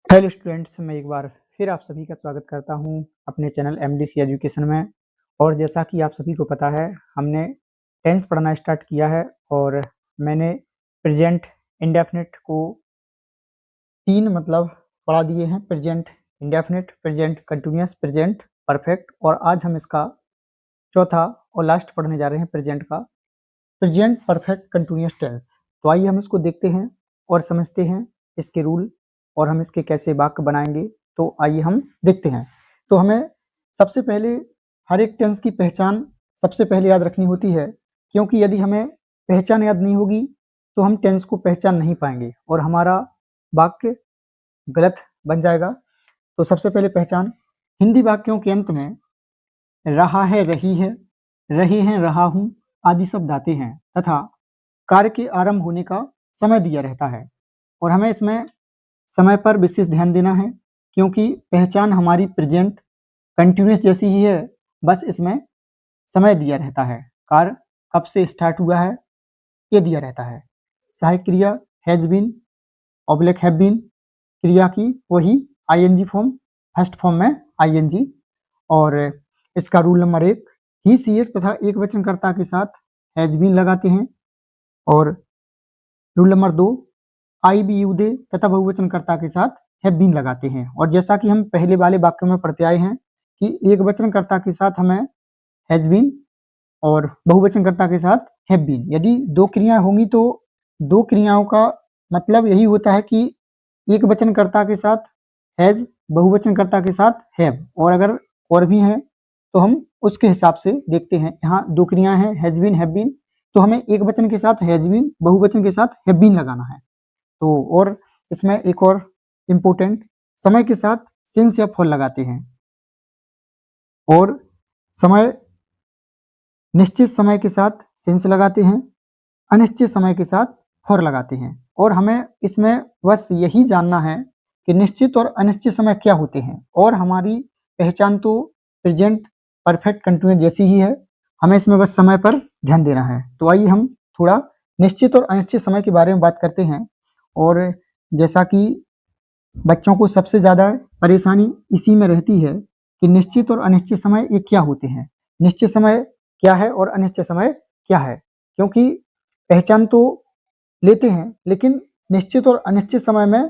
Hello students, मैं एक बार फिर आप सभी का स्वागत करता हूं अपने चैनल एमडीसी एजुकेशन में। और जैसा कि आप सभी को पता है, हमने टेंस पढ़ना स्टार्ट किया है और मैंने प्रेजेंट इंडेफिनिट को तीन पढ़ा दिए हैं। Present indefinite, present continuous, present perfect. और आज हम इसका चौथा और लास्ट पढ़ने जा रहे हैं, प्रेजेंट का, प्रेजेंट परफेक्ट कंटिन्यूअस टेंस। तो आइए हम इसको देखते हैं और समझते हैं इसके रूल और हम इसके कैसे वाक्य बनाएंगे। तो आइए हम देखते हैं। तो हमें सबसे पहले हर एक टेंस की पहचान सबसे पहले याद रखनी होती है, क्योंकि यदि हमें पहचान याद नहीं होगी तो हम टेंस को पहचान नहीं पाएंगे और हमारा वाक्य गलत बन जाएगा। तो सबसे पहले पहचान, हिंदी वाक्यों के अंत में रहा है, रही है, रहे हैं, रहा हूं आदि शब्द आते हैं तथा कार्य के आरंभ होने का समय दिया रहता है। और हमें इसमें समय पर विशेष ध्यान देना है, क्योंकि पहचान हमारी प्रेजेंट कंटिन्यूअस जैसी ही है, बस इसमें समय दिया रहता है। कार्य कब से स्टार्ट हुआ है ये दिया रहता है। सहायक क्रिया has been oblique have been, क्रिया की वही आईएनजी फॉर्म, फर्स्ट फॉर्म में आईएनजी। और इसका rule number 1, he she it तथा एक वचनकर्ता के साथ हैज बीन लगाते हैं। और rule number 2, I we you they तथा बहुवचनकर्ता के साथ हैव बीन लगाते हैं। और जैसा कि हम पहले वाले वाक्य में पढ़ते आए हैं कि एक वचनकर्ता के साथ हमें हैज बीन और बहुवचनकर्ता के साथ हैव बीन। यदि दो क्रियाएं होंगी तो दो क्रियाओं का मतलब यही होता है कि एक वचनकर्ता के साथ हैज, बहुवचनकर्ता के साथ हैव। और अगर और भी हैं तो हम उसके हिसाब से देखते हैं। यहाँ दो क्रियाएं हैं, हैज बीन, हैव बीन, तो हमें एक वचन के साथ हैज बीन, बहुवचन के साथ हैव बीन लगाना है। तो और इसमें एक और इम्पोर्टेंट, समय के साथ सिंस या फॉर लगाते हैं। और समय, निश्चित समय के साथ सिंस लगाते हैं, अनिश्चित समय के साथ फॉर लगाते हैं। और हमें इसमें बस यही जानना है कि निश्चित और अनिश्चित समय क्या होते हैं। और हमारी पहचान तो प्रेजेंट परफेक्ट कंटिन्यूअस जैसी ही है, हमें इसमें बस समय पर ध्यान देना है। तो आइए हम थोड़ा निश्चित और अनिश्चित समय के बारे में बात करते हैं। और जैसा कि बच्चों को सबसे ज़्यादा परेशानी इसी में रहती है कि निश्चित और अनिश्चित समय ये क्या होते हैं, निश्चित समय क्या है और अनिश्चित समय क्या है। क्योंकि पहचान तो लेते हैं लेकिन निश्चित और अनिश्चित समय में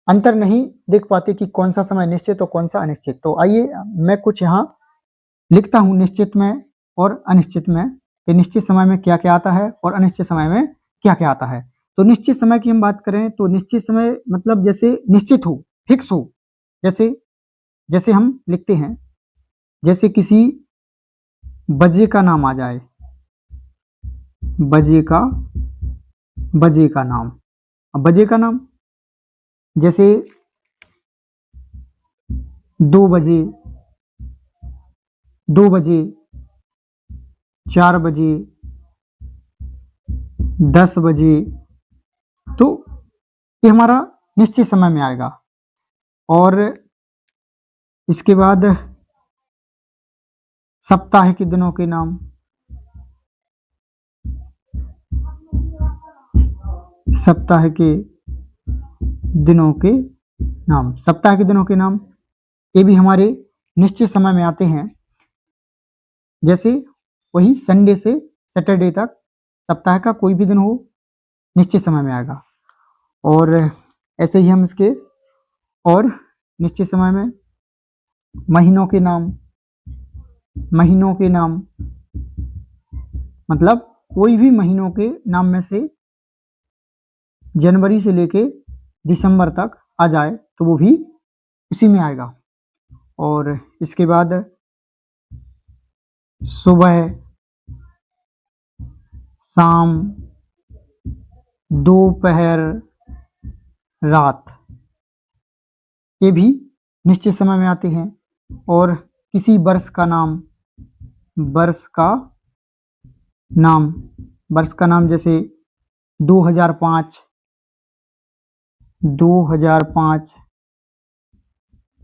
अंतर नहीं देख पाते कि कौन सा समय निश्चित और कौन सा अनिश्चित। तो आइए मैं कुछ यहाँ लिखता हूँ निश्चित में और अनिश्चित में, कि निश्चित समय में क्या क्या आता है और अनिश्चित समय में क्या क्या आता है। तो निश्चित समय की हम बात करें तो निश्चित समय मतलब जैसे निश्चित हो, फिक्स हो। जैसे जैसे हम लिखते हैं, जैसे किसी बजे का नाम आ जाए, बजे का नाम, बजे का नाम जैसे 2 बजे, 2 बजे, 4 बजे, 10 बजे, तो ये हमारा निश्चित समय में आएगा। और इसके बाद सप्ताह के दिनों के नाम, सप्ताह के दिनों के नाम, सप्ताह के दिनों के नाम ये भी हमारे निश्चित समय में आते हैं। जैसे वही संडे से सैटरडे तक सप्ताह का कोई भी दिन हो निश्चित समय में आएगा। और ऐसे ही हम इसके और निश्चित समय में महीनों के नाम, महीनों के नाम मतलब कोई भी महीनों के नाम में से जनवरी से लेके दिसंबर तक आ जाए तो वो भी उसी में आएगा। और इसके बाद सुबह, शाम, दोपहर, रात ये भी निश्चित समय में आते हैं। और किसी वर्ष का नाम, वर्ष का नाम, वर्ष का नाम जैसे 2005, 2005,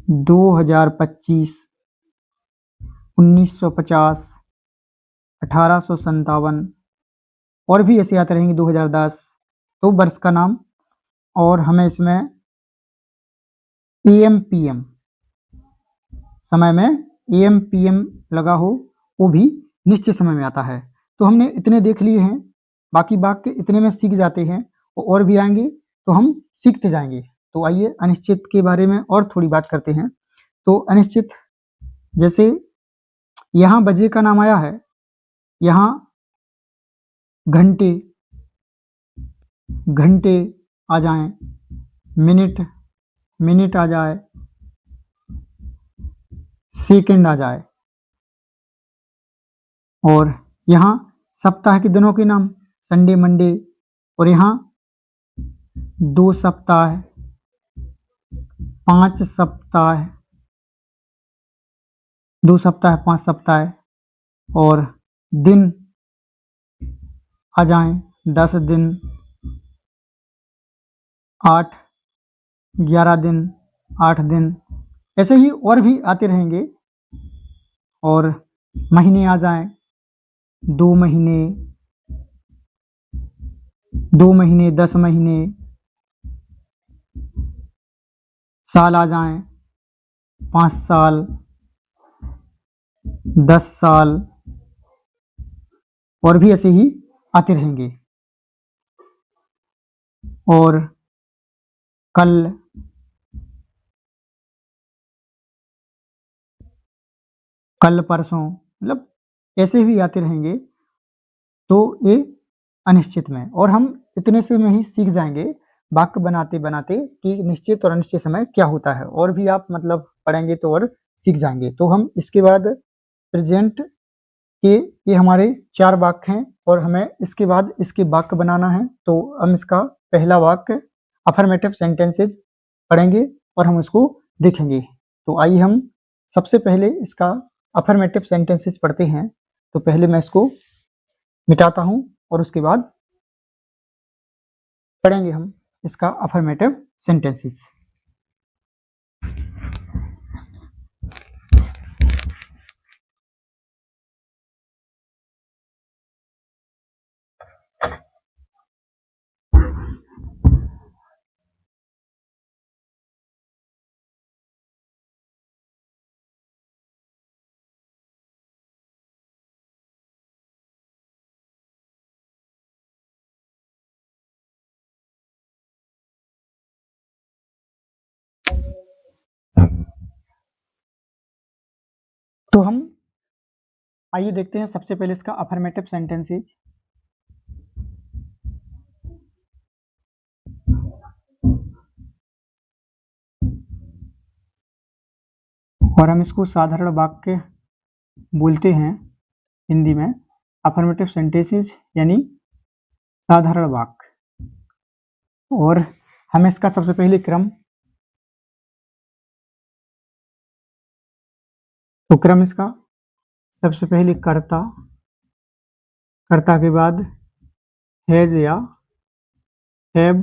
2025, 1950, 1857 और भी ऐसे आते रहेंगे, 2010, तो वर्ष का नाम। और हमें इसमें AM PM समय में AM PM लगा हो वो भी निश्चित समय में आता है। तो हमने इतने देख लिए हैं, बाकी वाक्य इतने में सीख जाते हैं और भी आएंगे तो हम सीखते जाएंगे। तो आइए अनिश्चित के बारे में और थोड़ी बात करते हैं। तो अनिश्चित, जैसे यहाँ बजे का नाम आया है, यहाँ घंटे घंटे आ जाएं, मिनट मिनट आ जाए, सेकंड आ जाए। और यहाँ सप्ताह के दिनों के नाम संडे मंडे, और यहाँ 2 सप्ताह, 5 सप्ताह, 2 सप्ताह 5 सप्ताह, और दिन आ जाएं 10 दिन, 8 11 दिन, 8 दिन, ऐसे ही और भी आते रहेंगे। और महीने आ जाएं 2 महीने, 2 महीने 10 महीने, साल आ जाएं 5 साल, 10 साल, और भी ऐसे ही आते रहेंगे। और कल, कल परसों, मतलब ऐसे भी आते रहेंगे। तो ये अनिश्चित में, और हम इतने से में ही सीख जाएंगे वाक्य बनाते बनाते कि निश्चित और अनिश्चित समय क्या होता है। और भी आप मतलब पढ़ेंगे तो और सीख जाएंगे। तो हम इसके बाद प्रेजेंट के ये हमारे 4 वाक्य हैं और हमें इसके बाद इसके वाक्य बनाना है। तो हम इसका पहला वाक्य अफर्मेटिव सेंटेंसेस पढ़ेंगे और हम उसको देखेंगे। तो आइए हम सबसे पहले इसका अफर्मेटिव सेंटेंसेस पढ़ते हैं। तो पहले मैं इसको मिटाता हूं और उसके बाद पढ़ेंगे हम इसका अफर्मेटिव सेंटेंसेस। तो हम आइए देखते हैं सबसे पहले इसका अफर्मेटिव सेंटेंसेस। और हम इसको साधारण वाक्य बोलते हैं हिंदी में। अफर्मेटिव सेंटेंसेस यानी साधारण वाक्य। और हम इसका सबसे पहले क्रम, तो क्रम इसका सबसे पहले कर्ता, कर्ता के बाद हैज या हैव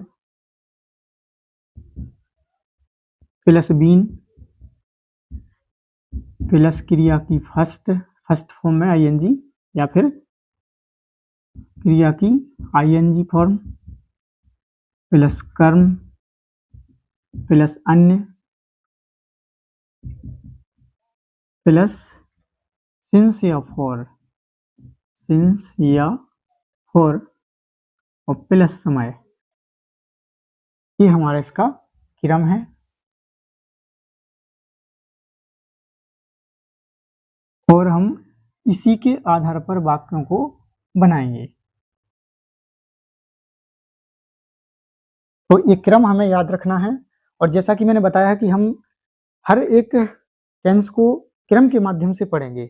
प्लस बीन प्लस क्रिया की फर्स्ट फॉर्म में आईएनजी, या फिर क्रिया की आईएनजी फॉर्म प्लस कर्म प्लस अन्य प्लस सिंस या फॉर, सिंस या फॉर, और प्लस समय। ये हमारा इसका क्रम है। और हम इसी के आधार पर वाक्यों को बनाएंगे। तो ये क्रम हमें याद रखना है। और जैसा कि मैंने बताया कि हम हर एक टेंस को क्रम के माध्यम से पढ़ेंगे,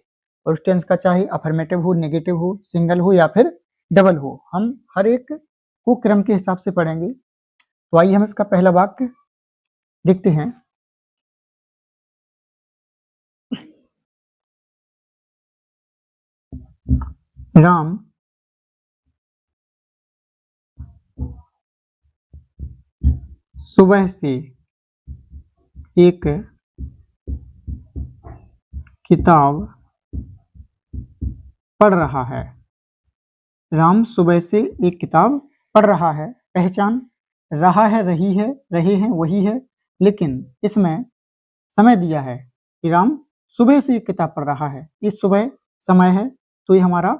और उस टेंस का चाहे अफर्मेटिव हो, नेगेटिव हो, सिंगल हो या फिर डबल हो, हम हर एक को क्रम के हिसाब से पढ़ेंगे। तो आइए हम इसका पहला वाक्य देखते हैं। राम सुबह से एक किताब पढ़ रहा है। राम सुबह से एक किताब पढ़ रहा है। पहचान, रहा है, रही है, रहे हैं, वही है, लेकिन इसमें समय दिया है कि राम सुबह से किताब पढ़ रहा है, इस सुबह समय है, तो ये हमारा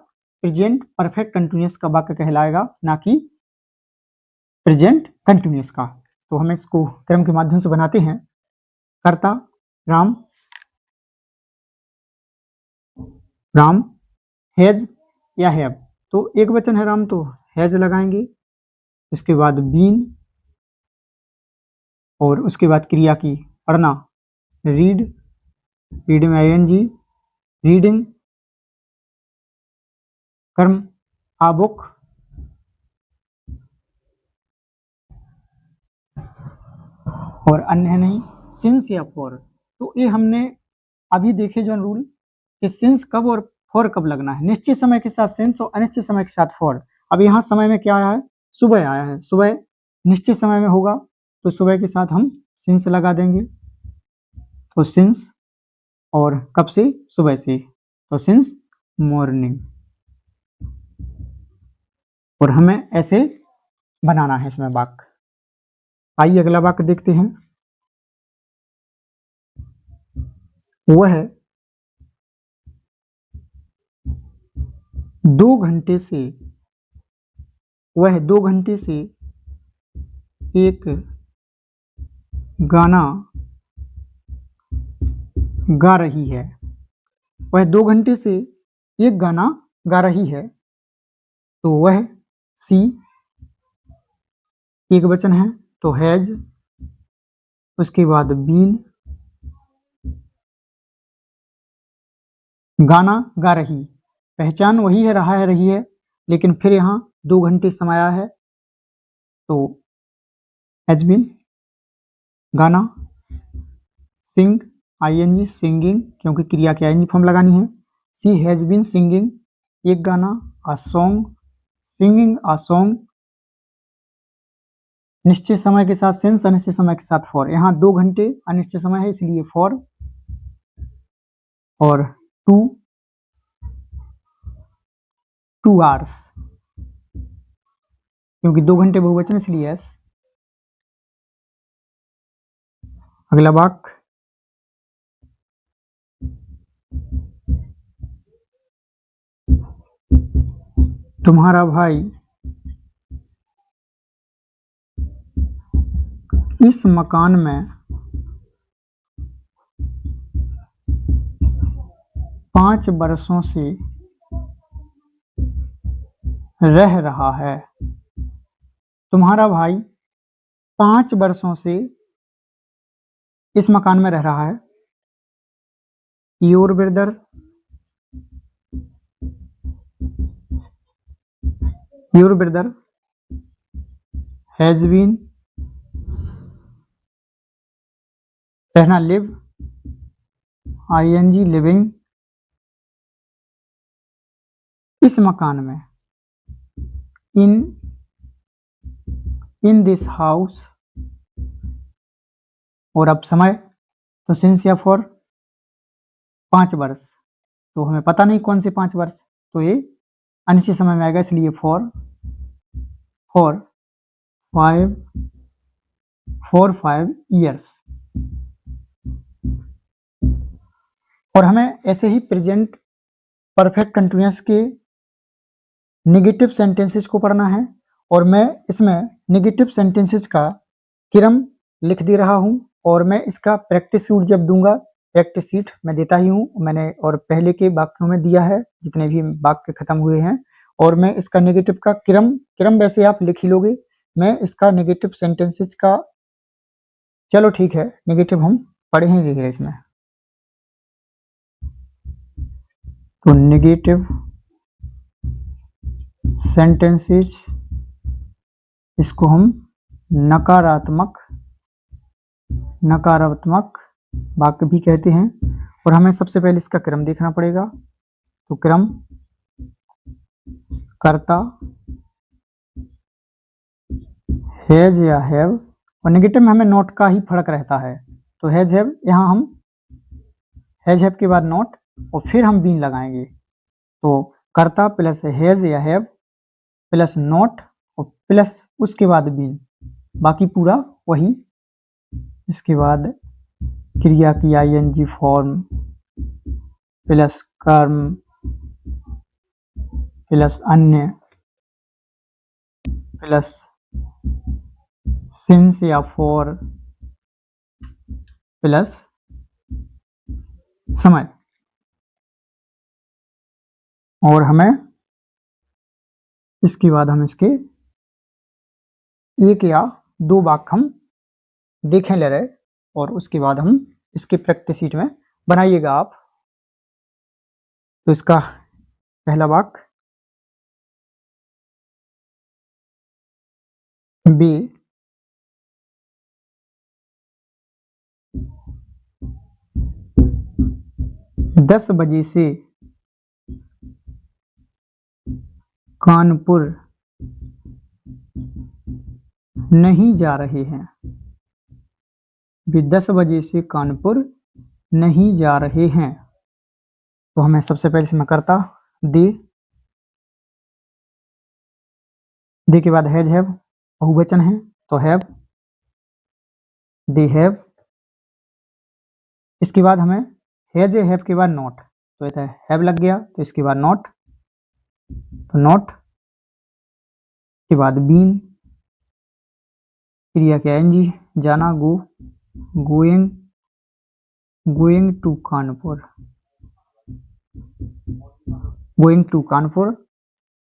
प्रेजेंट परफेक्ट कंटिन्यूअस का वाक्य कहलाएगा, ना कि प्रेजेंट कंटिन्यूअस का। तो हम इसको क्रम के माध्यम से बनाते हैं। कर्ता राम, राम हैज या हैव, तो एक वचन है राम तो हैज लगाएंगे, इसके बाद बीन, और उसके बाद क्रिया की पढ़ना रीड, रीड में आईएनजी, रीडिंग, कर्म आ बुक, और अन्य नहीं सिंस या फॉर। तो ये हमने अभी देखे जो रूल कि सिंस कब और फॉर कब लगना है, निश्चित समय के साथ सिंस और अनिश्चित समय के साथ फॉर। अब यहाँ समय में क्या आया है, सुबह आया है, सुबह निश्चित समय में होगा तो सुबह के साथ हम सिंस लगा देंगे, तो सिंस, और कब से, सुबह से, तो सिंस मॉर्निंग। और हमें ऐसे बनाना है इसमें वाक्य। आइए अगला वाक्य देखते हैं। वह 2 घंटे से, वह 2 घंटे से एक गाना गा रही है, वह 2 घंटे से एक गाना गा रही है, तो वह सी एक वचन है तो हैज, उसके बाद बीन, गाना गा रही, पहचान वही है, रहा है, रही है, लेकिन फिर यहाँ 2 घंटे समय आया है तो हैज बीन, गाना, सिंग आईएनजी सिंगिंग, क्योंकि क्रिया के आईएनजी फॉर्म लगानी है, सी हैज बीन सिंगिंग एक गाना, a song singing a song, निश्चित समय के साथ सिंस, अनिश्चित समय के साथ फॉर। यहाँ 2 घंटे अनिश्चित समय है इसलिए फॉर, और 2 आवर्स, क्योंकि 2 घंटे बहुवचन इसलिए यस। अगला वाक्य, तुम्हारा भाई इस मकान में 5 वर्षों से रह रहा है, तुम्हारा भाई 5 वर्षों से इस मकान में रह रहा है। Your brother, your brother has been, रहना लिव आईएनजी लिविंग, इस मकान में, इन दिस हाउस, और अब समय तो सिंस या फॉर 5 वर्ष, तो हमें पता नहीं कौन से 5 वर्ष, तो ये अनिश्चित समय में आएगा इसलिए फॉर 5 ईयर्स। और हमें ऐसे ही प्रेजेंट परफेक्ट कंटिन्यूअस के नेगेटिव सेंटेंसेस को पढ़ना है, और मैं इसमें नेगेटिव सेंटेंसेस का क्रम लिख दे रहा हूं, और मैं इसका प्रैक्टिस शीट जब दूंगा, प्रैक्टिस शीट मैं देता ही हूं मैंने, और पहले के वाक्यों में दिया है जितने भी वाक्य खत्म हुए हैं, और मैं इसका नेगेटिव का क्रम वैसे आप लिख ही लोगे, मैं इसका नेगेटिव सेंटेंसेस का, चलो ठीक है नेगेटिव हम पढ़े ही रहे इसमें, तो नेगेटिव सेंटेंसेस, इसको हम नकारात्मक वाक्य भी कहते हैं, और हमें सबसे पहले इसका क्रम देखना पड़ेगा। तो क्रम, कर्ता हैज या हैव, और नेगेटिव में हमें नॉट का ही फर्क रहता है, तो हैज हैव, यहाँ हम हैज हैव के बाद नॉट और फिर हम बीन लगाएंगे, तो कर्ता प्लस हैज या हैव प्लस नॉट और प्लस उसके बाद बीन, बाकी पूरा वही इसके बाद क्रिया की आईएनजी फॉर्म प्लस कर्म प्लस अन्य प्लस सिंस या फॉर प्लस समय। और हमें इसके बाद हम इसके एक या दो वाक्य हम देखें ले रहे और उसके बाद हम इसके प्रैक्टिस शीट में बनाइएगा आप। तो इसका पहला वाक्य, बे 10 बजे से कानपुर नहीं जा रहे हैं। वे 10 बजे से कानपुर नहीं जा रहे हैं। तो हमें सबसे पहले इसमें करता दे के बाद हैज हैव बहुवचन है तो हैव, दे हैव। इसके बाद हमें हैज या हैव के बाद नॉट, तो ऐसा हैव लग गया तो इसके बाद नॉट, तो नॉट के बाद बीन, क्रिया के एनजी, जाना go, going to Kanpur, going to Kanpur.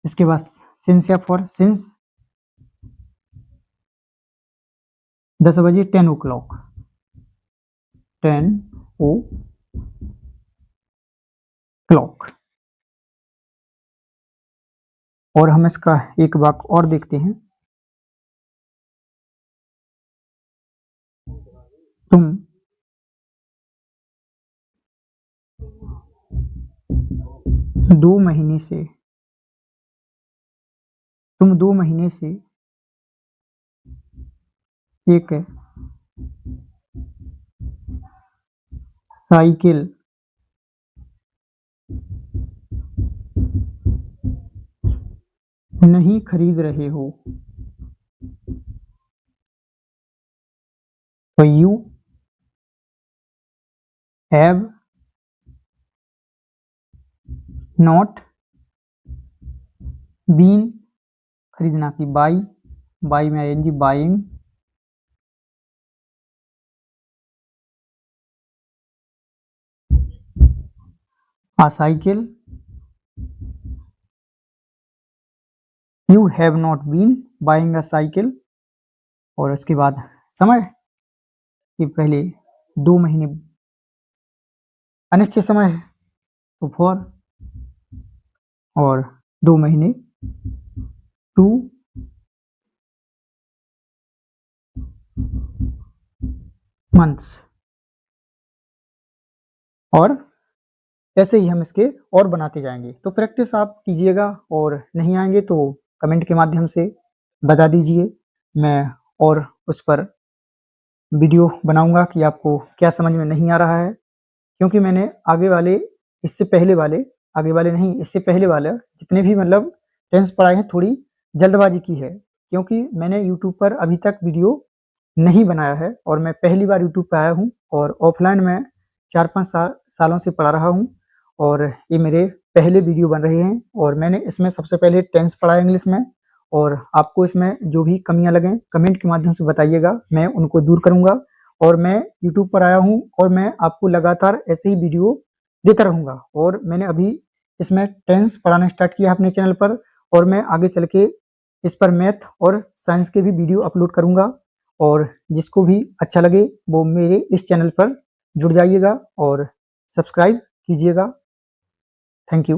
इसके बाद सिंस या फॉर, सिंस 10 बजे 10 o'clock, 10 o'clock। और हम इसका एक वाक्य और देखते हैं, तुम 2 महीने से, तुम 2 महीने से एक साइकिल नहीं खरीद रहे हो। तो यू हैव नॉट बीन, खरीदना की बाई, बाई में ING buying, a cycle, you have not been buying a cycle। और उसके बाद समय कि पहले 2 महीने अनिश्चित समय है तो फॉर, और 2 महीने 2 months। और ऐसे ही हम इसके और बनाते जाएंगे। तो प्रैक्टिस आप कीजिएगा और नहीं आएंगे तो कमेंट के माध्यम से बता दीजिए, मैं और उस पर वीडियो बनाऊंगा कि आपको क्या समझ में नहीं आ रहा है। क्योंकि मैंने आगे वाले इससे पहले वाले जितने भी मतलब टेंस पढ़ाए हैं थोड़ी जल्दबाजी की है, क्योंकि मैंने यूट्यूब पर अभी तक वीडियो नहीं बनाया है और मैं पहली बार यूट्यूब पर आया हूँ और ऑफलाइन में 4-5 सालों से पढ़ा रहा हूँ और ये मेरे पहले वीडियो बन रहे हैं। और मैंने इसमें सबसे पहले टेंस पढ़ा इंग्लिश में, और आपको इसमें जो भी कमियां लगें कमेंट के माध्यम से बताइएगा, मैं उनको दूर करूंगा। और मैं यूट्यूब पर आया हूं और मैं आपको लगातार ऐसे ही वीडियो देता रहूंगा। और मैंने अभी इसमें टेंस पढ़ाना स्टार्ट किया अपने चैनल पर, और मैं आगे चल के इस पर मैथ और साइंस के भी वीडियो अपलोड करूंगा। और जिसको भी अच्छा लगे वो मेरे इस चैनल पर जुड़ जाइएगा और सब्सक्राइब कीजिएगा। Thank you.